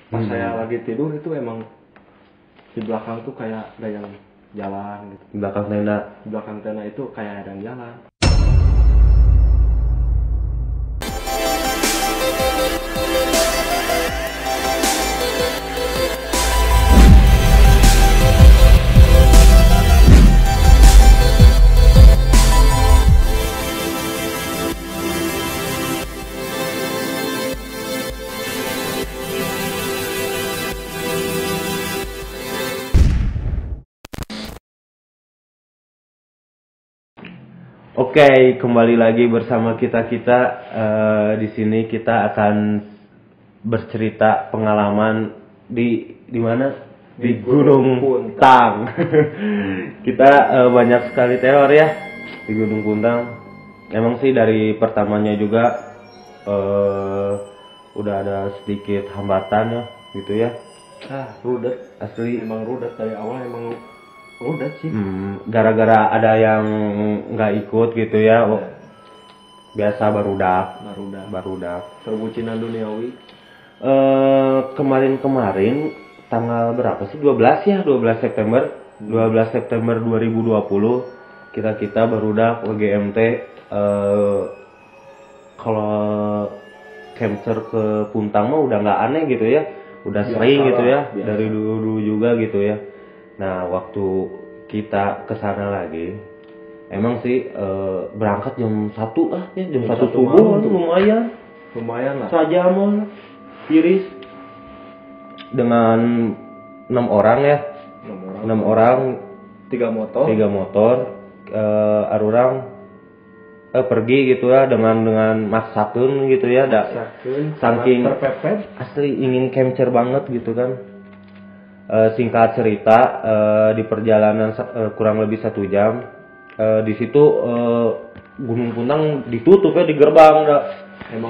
Pas saya lagi tidur itu emang di belakang tuh kayak ada yang jalan gitu. Di belakang tenda. Di belakang tenda itu kayak ada yang jalan. Oke, kembali lagi bersama kita. Di sini kita akan bercerita pengalaman di mana? Di Gunung Puntang. Kita banyak sekali teror ya di Gunung Puntang. Emang sih dari pertamanya juga udah ada sedikit hambatan ya, gitu ya. Rudet. Asli. Emang rudet dari awal emang rudet sih. Gara-gara ada yang nggak ikut gitu ya. Biasa barudak. Perbucinan duniawi. Kemarin tanggal berapa sih? 12 September 2020 kita barudak GMT. Kalau camper ke Puntang mah udah nggak aneh gitu ya, udah sering gitu ya, dari dulu juga gitu ya. Nah, waktu kita kesana lagi, emang sih berangkat jam 1 jam 1 subuh, lumayan lah. Sajaman iris dengan 6 orang ya. 6 orang 3 motor. Arurang pergi gitu ya dengan maksakeun gitu ya, saking terpepet asli ingin camper banget gitu kan. Singkat cerita, di perjalanan kurang lebih 1 jam, di situ Gunung Puntang ditutup ya di gerbang.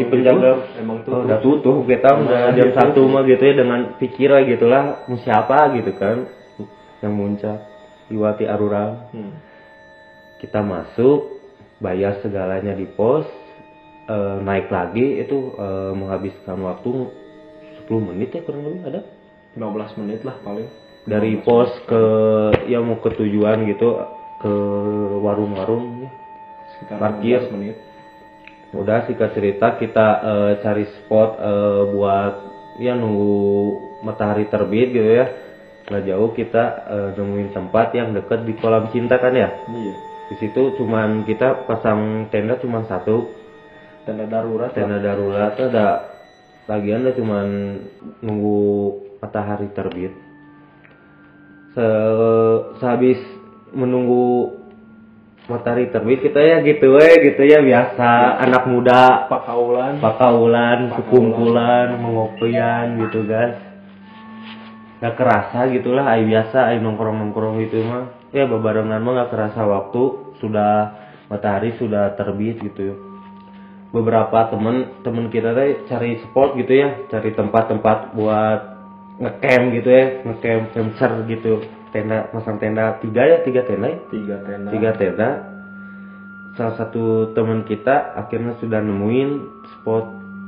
Si penjaga emang udah tutup kita udah jam 1 mah gitu ya, dengan pikiran gitulah mau siapa gitu kan yang muncak Iwati Arurang. Kita masuk, bayar segalanya di pos, naik lagi itu menghabiskan waktu 10 menit ya, kurang lebih ada 15 menit lah paling dari pos ke ya mau ke tujuan gitu, ke warung-warung ya, parkir. 15 menit. Udah singkat cerita kita cari spot buat ya nunggu matahari terbit gitu ya. Nggak jauh kita nemuin tempat yang deket di kolam cinta kan ya. Iya. Di situ cuman kita pasang tenda cuman 1, tenda darurat. Ada bagian dah cuman nunggu matahari terbit. Sehabis menunggu matahari terbit kita ya gitu ya biasa anak muda pakaulan sekumpulan mengopian gitu guys. Gak kerasa gitulah, biasa nongkrong gitu mah ya, bebarengan mah gak kerasa waktu sudah matahari sudah terbit gitu. Beberapa temen kita teh cari spot gitu ya, cari tempat buat ngecamp gitu ya, camper gitu. Masang tenda 3 tenda. Salah satu teman kita akhirnya sudah nemuin spot.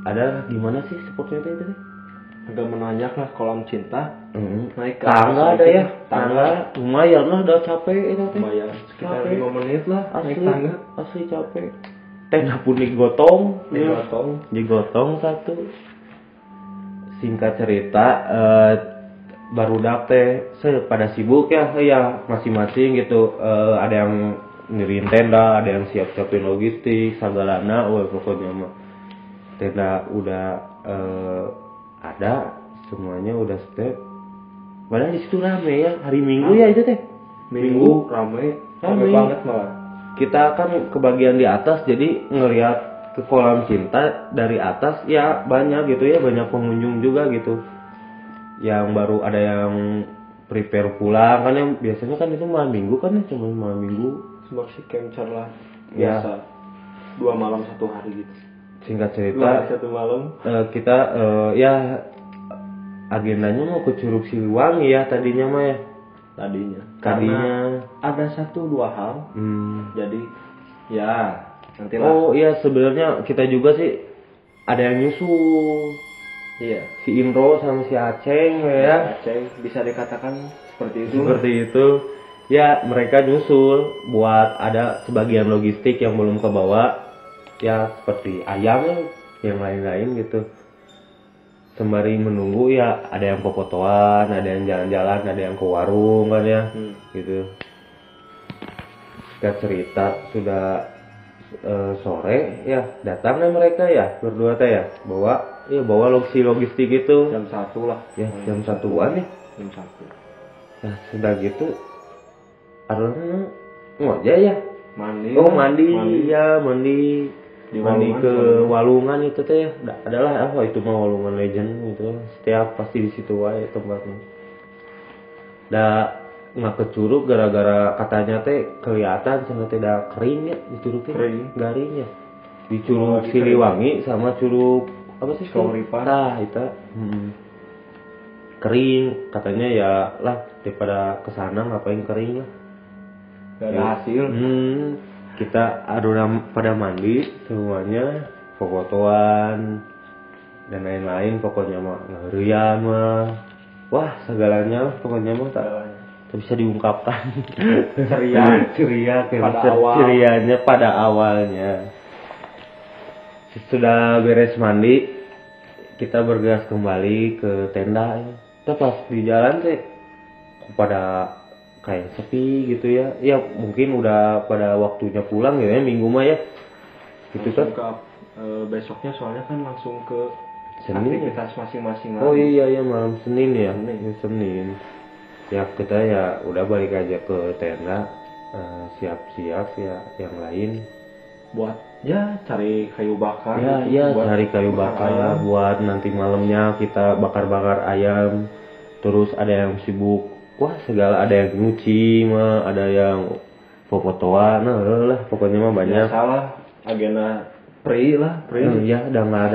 Ada di mana sih spotnya itu? Agak menanjak lah, kolam cinta. Naik ke tangga ada ya, tangga lumayan lah, udah capek itu teh. Lumayan sekitar 5 menit lah naik tangga. Asli capek. Tenda pun digotong 1. Singkat cerita, barudak teh pada sibuk ya masing-masing gitu. Ada yang ngirim tenda, ada yang siap-siapin logistik sagalana, pokoknya mah tenda udah ada semuanya, udah step. Padahal di situ rame ya, hari Minggu ya itu teh. Minggu rame banget malah. Kita kan kebagian di atas, jadi ngelihat ke kolam cinta dari atas ya banyak gitu ya, banyak pengunjung juga gitu. Yang baru ada yang prepare pulang kan, yang biasanya kan itu malam Minggu kan ya, cuma malam Minggu. Sebagai camper lah biasa. 2 malam 1 hari gitu. Singkat cerita 1 malam kita ya agendanya mau ke Curug Siliwangi ya tadinya mah ya. Tadinya ada 1-2 hal. Jadi ya nantilah. Oh iya, sebenarnya kita juga sih ada yang nyusul. Iya. Si Indro sama si Aceng ya. Aceh bisa dikatakan seperti itu. Seperti itu. Ya, mereka nyusul buat ada sebagian logistik yang belum kebawa. Ya, seperti ayam yang lain-lain gitu. Sembari menunggu ya ada yang popotoan, ada yang jalan-jalan, ada yang ke warung kan ya. Gitu. Kita cerita sudah sore ya datangnya mereka ya berdua teh ya bawa logistik itu jam 1 lah ya jam 1-an nih jam 1. nah sudah gitu Arlana ngojek ya mandi ke Walungan itu teh ya adalah apa itu mah Walungan Legend gitu setiap pasti di situ wae tempatnya nggak kecurug gara-gara katanya teh kelihatan sama tidak kering ya dicurugin garing ya di Curug Siliwangi sama Curug apa sih Kauripan itu kering katanya ya lah daripada kesana ngapain kering lah gak ada hasil kita pada mandi semuanya fotoan dan lain-lain pokoknya mah ngerian mah wah segalanya pokoknya mah tak bisa diungkapkan ceria cerianya pada awalnya sudah beres mandi kita bergegas kembali ke tenda ya. Kita pas di jalan sih pada kayak sepi gitu ya mungkin udah pada waktunya pulang gitu ya minggu mah ya gitu kan besoknya soalnya kan langsung ke Senin aktivitas masing-masing oh iya malam Senin ya Senin ya kita ya udah balik aja ke tenda siap-siap ya yang lain buat ya cari kayu bakar cari kayu bakar buat nanti malamnya kita bakar-bakar ayam terus ada yang sibuk wah segala ada yang nyuci mah ada yang fotoan lah pokoknya mah banyak salah agenda pri ya udah nggak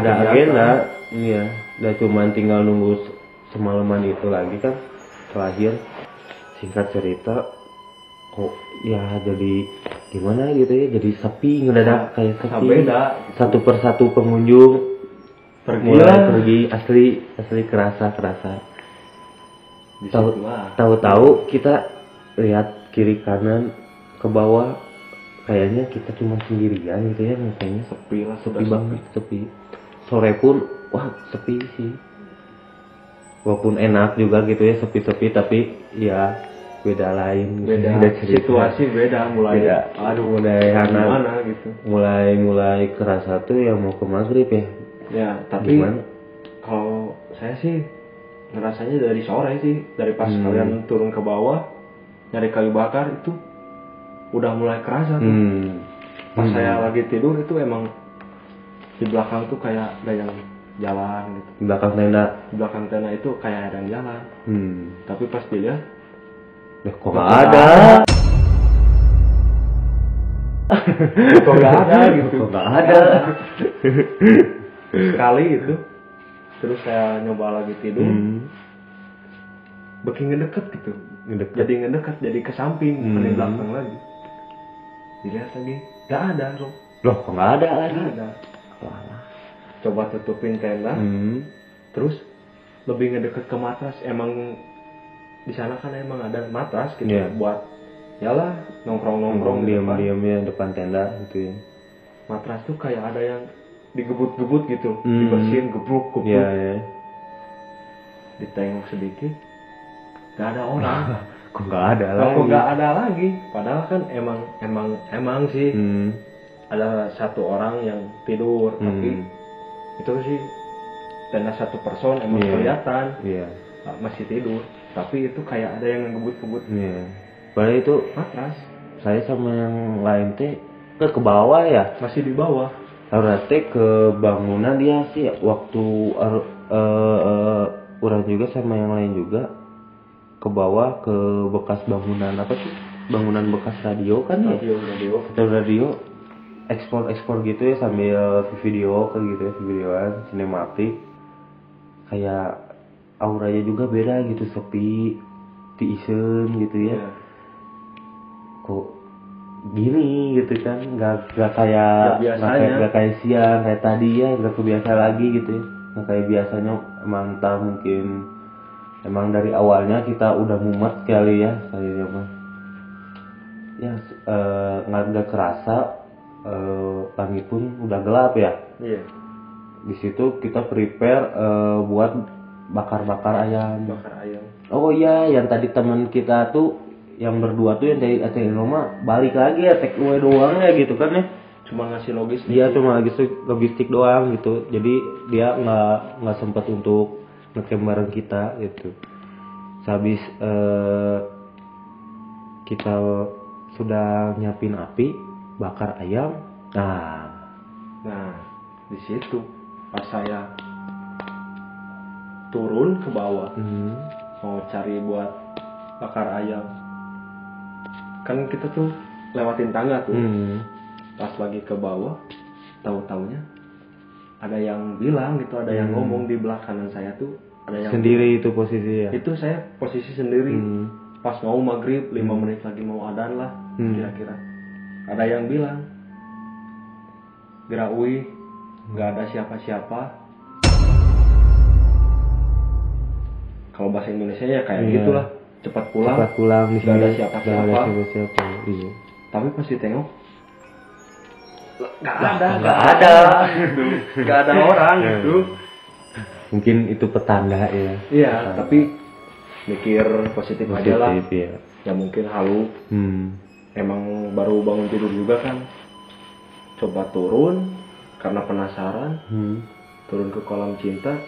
ada agenda iya udah cuman tinggal nunggu semalaman itu lagi kan terakhir singkat cerita kok ya jadi gimana gitu ya jadi sepi ngedadak kayak sepi beda satu persatu pengunjung pergi asli kerasa tahu kita lihat kiri kanan ke bawah kayaknya kita cuma sendirian gitu ya kayaknya sepi banget sepi sore pun wah sepi sih walaupun enak juga gitu ya sepi-sepi tapi ya beda lain situasi beda mulai anak gitu mulai kerasa tuh ya mau ke maghrib ya tapi kalau saya sih ngerasanya dari sore sih dari pas kalian turun ke bawah nyari kayu bakar itu udah mulai kerasa tuh pas saya lagi tidur itu emang di belakang tuh kayak ada yang jalan gitu di belakang tenda itu kayak ada yang jalan tapi pas dilihat kok nggak ada kok nggak ada gitu kok nggak ada sekali itu terus saya nyoba lagi tidur beki ngedeket gitu jadi ke samping di belakang lagi dilihat lagi nggak ada loh kok nggak ada lagi coba tutupin tenda terus lebih ngedeket ke matras emang di sana kan emang ada matras gitu buat yalah nongkrong diam ya depan tenda gitu ya matras tuh kayak ada yang digebut-gebut gitu dibersihin gebruk ditengok sedikit nggak ada orang kok nggak ada lagi padahal kan emang sih ada satu orang yang tidur tapi itu sih tenda satu person emang kelihatan masih tidur tapi itu kayak ada yang ngebut-ngebut padahal itu matras saya sama yang lain teh ke bawah ya masih di bawah harus ke bangunan dia sih waktu orang juga sama yang lain juga ke bawah ke bekas bangunan apa sih bangunan bekas radio kan radio ekspor gitu ya sambil video ke gitu ya videoan sinematik kayak auranya juga beda gitu sepi diisen gitu ya kok gini gitu kan nggak kayak siang kayak tadi ya nggak kebiasa lagi gitu ya nggak kayak biasanya. Emang entah mungkin emang dari awalnya kita udah mumet sekali ya saya mah ya. Nggak kerasa langit pun udah gelap ya. Iya. Di situ kita prepare buat bakar ayam. Oh iya, yang tadi teman kita tuh yang berdua tuh yang dari Aceh Roma balik lagi ya take away doang ya gitu kan ya. Cuma ngasih logistik. Dia cuma logistik doang gitu. Jadi dia nggak sempat untuk ngecamp bareng kita gitu. Habis kita sudah nyiapin api, bakar ayam. Nah, di situ pas saya turun ke bawah mau cari buat bakar ayam. Kan kita tuh lewatin tangga tuh. Pas lagi ke bawah, tahu-taunya ada yang bilang gitu, ada yang ngomong di belah kanan saya tuh, ada yang sendiri itu posisi ya. Itu saya posisi sendiri. Pas mau maghrib 5 menit lagi mau adzan lah kira-kira. Ada yang bilang, Geraui, nggak ada siapa-siapa. Kalau bahasa Indonesia ya kayak gitulah, cepat pulang. Nggak ada siapa-siapa. Iya. Tapi pas ditengok, nggak ada orang gitu. Mungkin itu petanda ya. Iya, tapi mikir positif aja lah. Ya. Ya mungkin halu. Emang baru bangun tidur juga kan. Coba turun karena penasaran. Turun ke kolam cinta.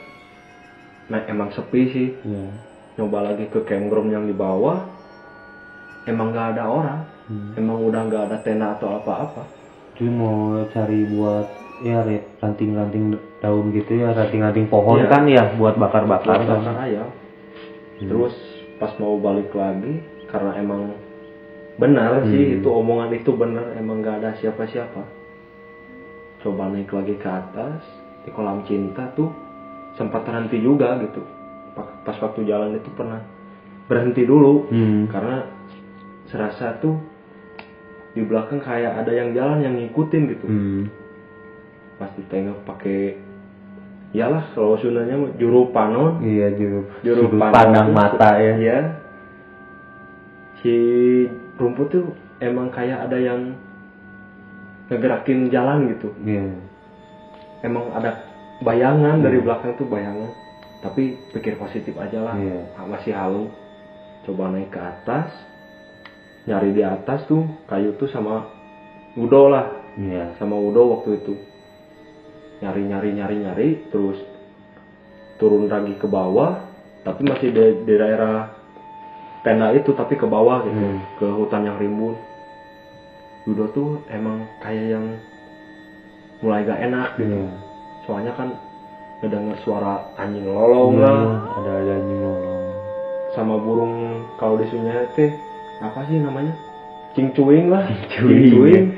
Nah emang sepi sih. Nyoba lagi ke campground yang di bawah. Emang nggak ada orang. Emang udah nggak ada tenda atau apa-apa. Cuma mau cari buat ya ranting-ranting daun gitu ya, ranting-ranting pohon kan ya buat bakar-bakar ayam. Terus pas mau balik lagi karena emang benar sih itu omongan itu benar, emang nggak ada siapa-siapa. Coba naik lagi ke atas di kolam cinta tuh sempat terhenti juga gitu. Pas waktu jalan itu pernah berhenti dulu karena serasa tuh di belakang kayak ada yang jalan yang ngikutin gitu. Pas ditengok pakai, iyalah kalau Sundanya juru panon. Iya, juru pandang mata ya. Iya. Si rumput tuh emang kayak ada yang ngegerakin jalan gitu. Iya. Emang ada bayangan dari belakang tuh bayangan. Tapi pikir positif aja lah. Masih halu. Coba naik ke atas. Nyari di atas tuh kayu tuh sama Udo lah. Sama Udo waktu itu. Nyari terus turun lagi ke bawah, tapi masih di daerah tenda itu tapi ke bawah gitu, ke hutan yang rimbun. Udo tuh emang kayak yang mulai gak enak gitu. Soalnya kan ngedenger suara anjing lolong lah, ada anjing lolong. Sama burung kalau di Sunda teh apa sih namanya? Cingcuing lah. Cingcuing.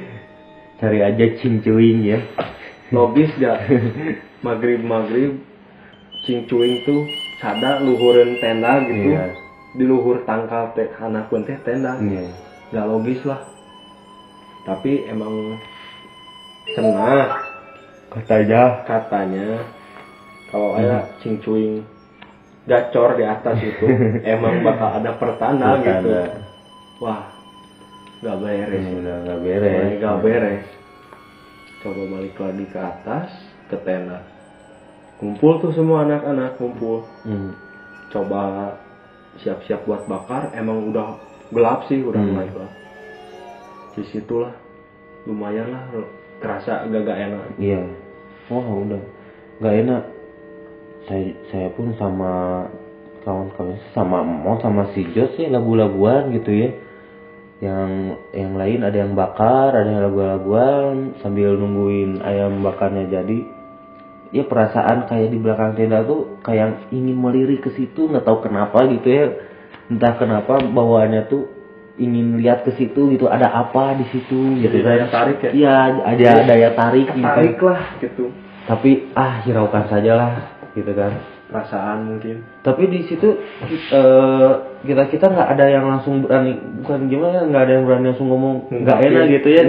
Cari aja cingcuing ya. Logis gak? Maghrib cingcuing tuh sada luhureun tenda gitu. Di luhur tangkal teh anak pun teh tenda. Gak logis lah. Tapi emang cenah katanya kalau ada cingcuing gacor di atas itu emang bakal ada pertanda gitu. Wah, gak beres. Gak beres. Coba balik lagi ke atas, ke tenda. Kumpul tuh semua anak-anak kumpul. Coba siap-siap buat bakar. Emang udah gelap sih, udah mulai gelap. Disitulah lumayan lah, kerasa agak enak. Iya. Oh udah gak enak. Saya pun sama kawan-kawan, sama Mo sama si Jos sih lagu-laguan gitu ya. Yang lain ada yang bakar, ada yang lagu-laguan sambil nungguin ayam bakarnya jadi. Ya perasaan kayak di belakang tenda tuh kayak ingin melirik ke situ, nggak tahu kenapa gitu ya. Entah kenapa bawaannya tuh ingin lihat ke situ gitu, ada apa di situ gitu. Daya tarik ya? Iya, ada daya tarik gitu. Tarik lah gitu. Tapi hiraukan sajalah gitu kan. Perasaan mungkin. Tapi di situ kita nggak ada yang langsung berani, bukan gimana, nggak ada yang berani langsung ngomong nggak enak gitu ya.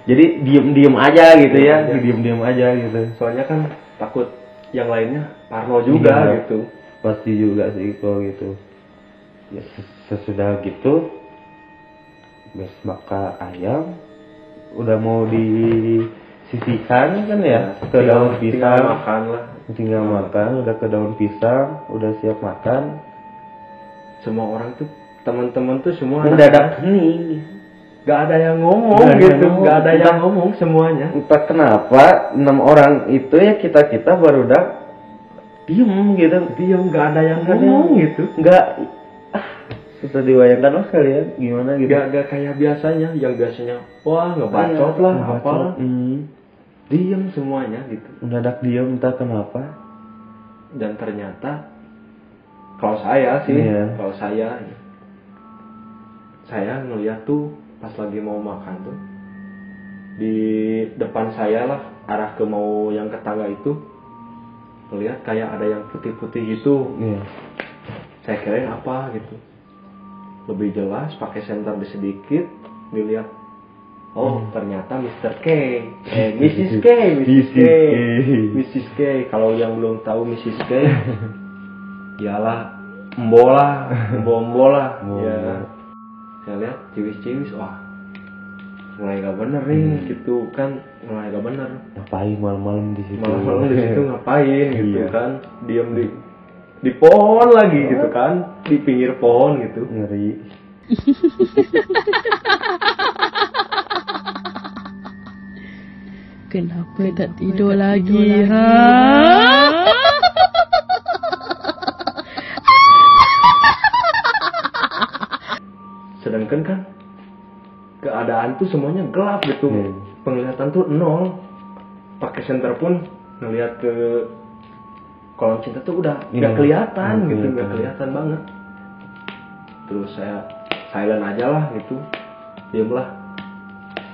Jadi diem aja gitu ya, diem aja gitu. Soalnya kan takut yang lainnya parno juga Iya. gitu. Pasti juga sih kalau gitu. Ya sesudah gitu bes maka ayam udah mau disisihkan kan ya ke daun Tinggal pisang. makan lah. Tinggal makan, udah ke daun pisang, udah siap makan. Semua orang tuh, teman-teman tuh semua Mendadak hening. gak ada yang ngomong gak ada yang ngomong semuanya. Entah kenapa 6 orang itu ya kita barudak diem gitu, Gak ada yang ngomong gitu. Nggak susah dibayangkan lah kalian gimana gitu. Gak kayak biasanya, yang biasanya wah ngebacot lah, apalah. Diem semuanya gitu. Mendadak diem entah kenapa. Dan ternyata kalau saya sih, kalau saya ngeliat tuh pas lagi mau makan tuh di depan saya lah, arah ke mau yang ke tangga itu, ngeliat kayak ada yang putih-putih gitu. Saya kirain apa gitu. Lebih jelas pakai senter sedikit dilihat, oh ternyata Mr. K, Mrs. K. Mrs. K. Kalau yang belum tahu Mrs. K, ialah Mbo lah. Ya, saya lihat ciwis-ciwis, wah mulai gak bener nih gitu kan, mulai gak bener. Ngapain malam-malam di situ? Malam-malam di situ ngapain gitu kan? Diam di pohon lagi gitu kan, di pinggir pohon gitu. Ngeri. Kenapa tak tidur lagi, ha? Sedangkan kan keadaan tuh semuanya gelap gitu. Penglihatan tuh nol. Pakai senter pun ngelihat ke kolam cinta tuh udah nggak kelihatan gitu, nggak kelihatan banget. Terus saya silent aja lah gitu, diam lah.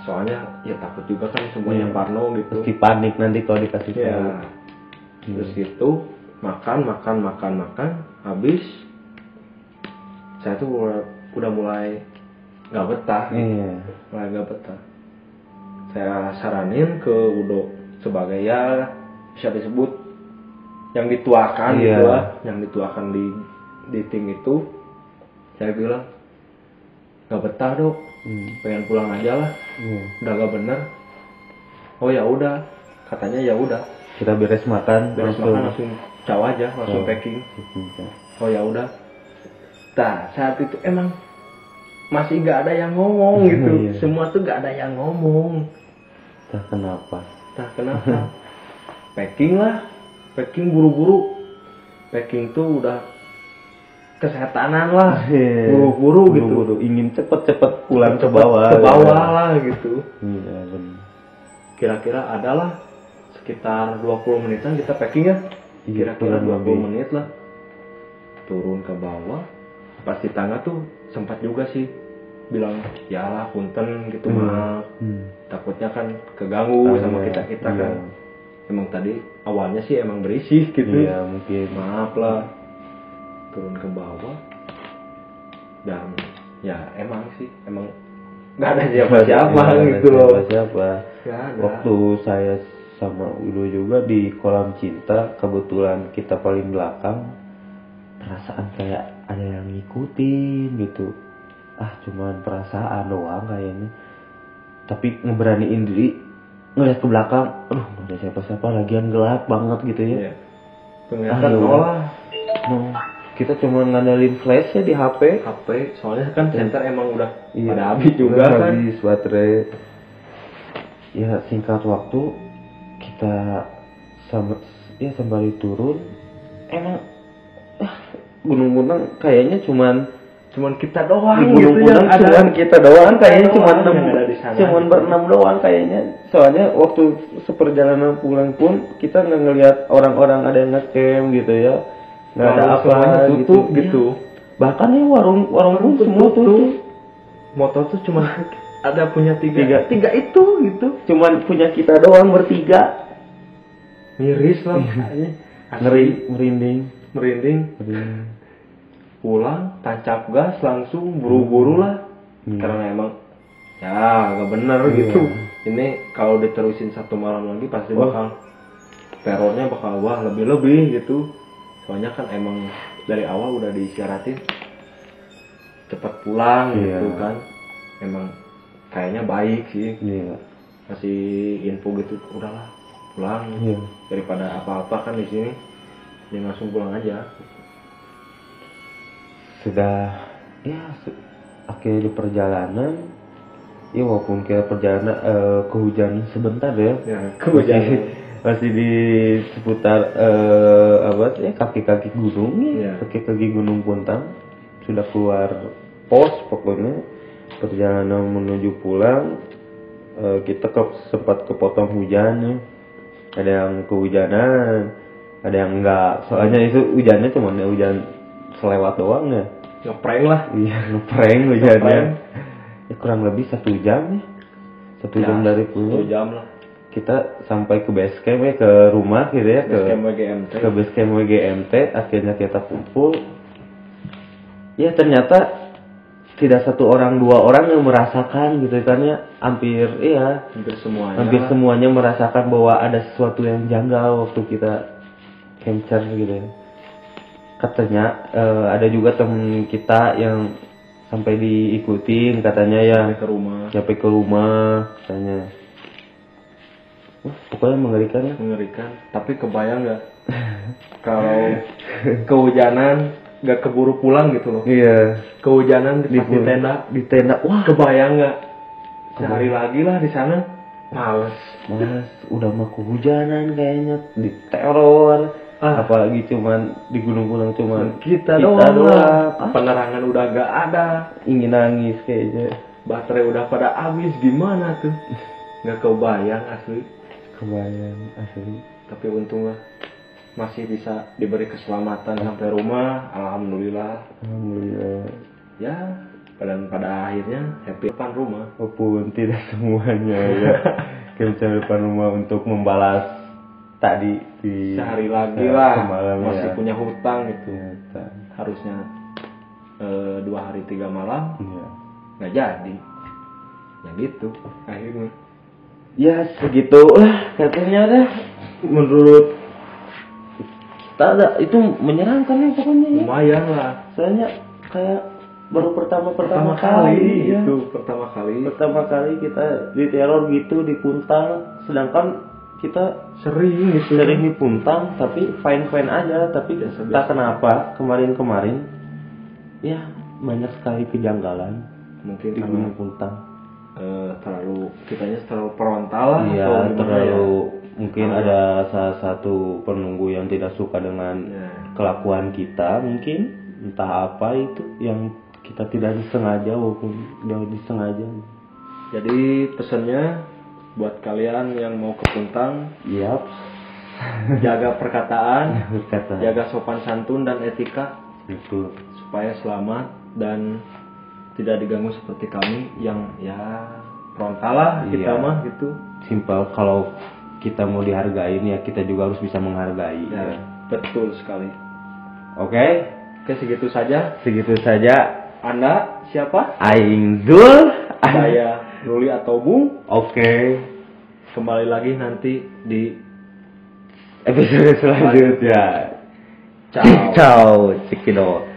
Soalnya ya takut juga kan semuanya parno gitu. Pasti panik nanti kalau dikasih tahu. Terus gitu makan, habis saya tuh udah mulai nggak betah. Mulai nggak betah. Saya saranin ke Udo sebagai ya bisa disebut yang dituakan gitu lah, yang dituakan di tim itu. Saya bilang nggak betah dok, pengen pulang aja lah, udah gak bener. Oh ya udah, katanya ya udah, kita beres makan langsung caw aja, langsung packing. Oh ya udah. Nah saat itu emang masih gak ada yang ngomong gitu. Semua tuh gak ada yang ngomong. Entah kenapa. Packing buru-buru. Packing tuh udah kesehatanan lah. Buru-buru gitu. Ingin cepet-cepet pulang ke bawah lah gitu. Iya benar. Kira-kira adalah sekitar 20 menitan kita packing ya. Kira-kira 20 menit lah. Turun ke bawah. Pas di tangga tuh sempat juga sih bilang ya lah punten gitu, maaf. Takutnya kan keganggu sama kita kan. Emang tadi awalnya sih emang berisik gitu. Iya mungkin. Maaf lah. Turun ke bawah. Dan ya emang nggak ada siapa-siapa gitu loh. Siapa. Waktu saya sama Udo juga di kolam cinta, kebetulan kita paling belakang, perasaan kayak ada yang ngikutin gitu. Cuman perasaan doang kayaknya. Tapi ngeberaniin diri ngeliat ke belakang, nggak ada siapa-siapa, lagian gelap banget gitu ya. Iya. Penglihatan olah. Kita cuma ngandalin flash ya di HP. Soalnya kan senter emang udah pada habis juga kan. Habis baterai. Ya singkat waktu kita sembari turun, emang gunung-gunung kayaknya cuman kita doang di gitu yang ada. Cuman kita doang kayaknya, cuman gitu. berenam doang kayaknya. Soalnya waktu seperjalanan pulang pun kita nggak ngelihat orang-orang ada yang ngecamp gitu ya, nggak ada apa tutup gitu. Bahkan ya warung pun semua tutup. Motor tuh cuma ada punya tiga itu gitu. Cuman punya kita doang bertiga. Miris lah kayaknya. Merinding. Pulang, tancap gas langsung buru-buru lah. Karena emang ya gak bener gitu. Ini kalau diterusin satu malam lagi pasti bakal terornya bakal wah lebih gitu. Soalnya kan emang dari awal udah diisyaratin cepat pulang gitu kan. Emang kayaknya baik sih. Kasih info gitu, udahlah pulang daripada apa-apa kan di sini. Dia langsung pulang aja. Sudah akhir perjalanan. Ya walaupun kita perjalanan kehujanan sebentar ya. Kehujanan. Masih di seputar kaki-kaki gunung kaki-kaki Gunung Puntang. Sudah keluar pos pokoknya. Perjalanan menuju pulang kita sempat kepotong hujan ya. Ada yang kehujanan, ada yang enggak. Soalnya itu hujannya cuma hujan selewat doang ya. Ngeprank lah. Iya, ngeprank hujannya. Ya kurang lebih 1 jam ya. 1 jam dari pulang. 1 jam lah. Kita sampai ke base camp ya, ke rumah gitu ya, ke base camp WGMT. Akhirnya kita kumpul. Ya ternyata tidak 1 orang 2 orang yang merasakan gitu kan ya. Hampir semuanya merasakan bahwa ada sesuatu yang janggal waktu kita capture gitu ya. Katanya ada juga temen kita yang sampai diikutin katanya ya sampai ke rumah katanya. Pokoknya mengerikan. Tapi kebayang nggak kalau kehujanan nggak keburu pulang gitu loh. Iya. Kehujanan di tenda. Wah, kebayang nggak? Sehari lagi lah di sana. Males. Udah mah kehujanan kayaknya, di teror. Apalagi cuman di Gunung Pulang cuman kita doang. Penerangan udah nggak ada. Ingin nangis kayaknya. Baterai udah pada habis, gimana tuh? Nggak kebayang asli. Tapi untunglah masih bisa diberi keselamatan sampai rumah. Alhamdulillah. Ya, pada akhirnya happy depan rumah. Walaupun tidak semuanya ya. Kita depan rumah untuk membalas tadi di sehari lagi lah. Masih punya hutang gitu. Harusnya 2 hari 3 malam. Nggak jadi. Ya gitu akhirnya. Ya segitulah katanya dah. Menurut kita itu menyenangkan ya pokoknya. Lumayan lah. Soalnya kayak baru pertama kali ya. Itu pertama kali kita diteror gitu di Puntang. Sedangkan kita sering di Puntang tapi fine aja. Tapi entah kenapa kemarin ya banyak sekali kejanggalan. Mungkin di Gunung Puntang. Terlalu frontal lah. Iya, mungkin ada salah satu penunggu yang tidak suka dengan kelakuan kita, mungkin entah apa itu yang kita tidak disengaja walaupun tidak disengaja. Jadi pesannya buat kalian yang mau ke Puntang, jaga perkataan, jaga sopan santun dan etika, itu supaya selamat dan tidak diganggu seperti kami yang frontal lah kita mah gitu. Simpel, kalau kita mau dihargain ya kita juga harus bisa menghargai. Betul sekali. Oke, segitu saja. Anda siapa? Aing Zul. Saya Ruli atau Bung. Oke. Kembali lagi nanti di episode selanjutnya. Ciao. Ciao, Cikidot.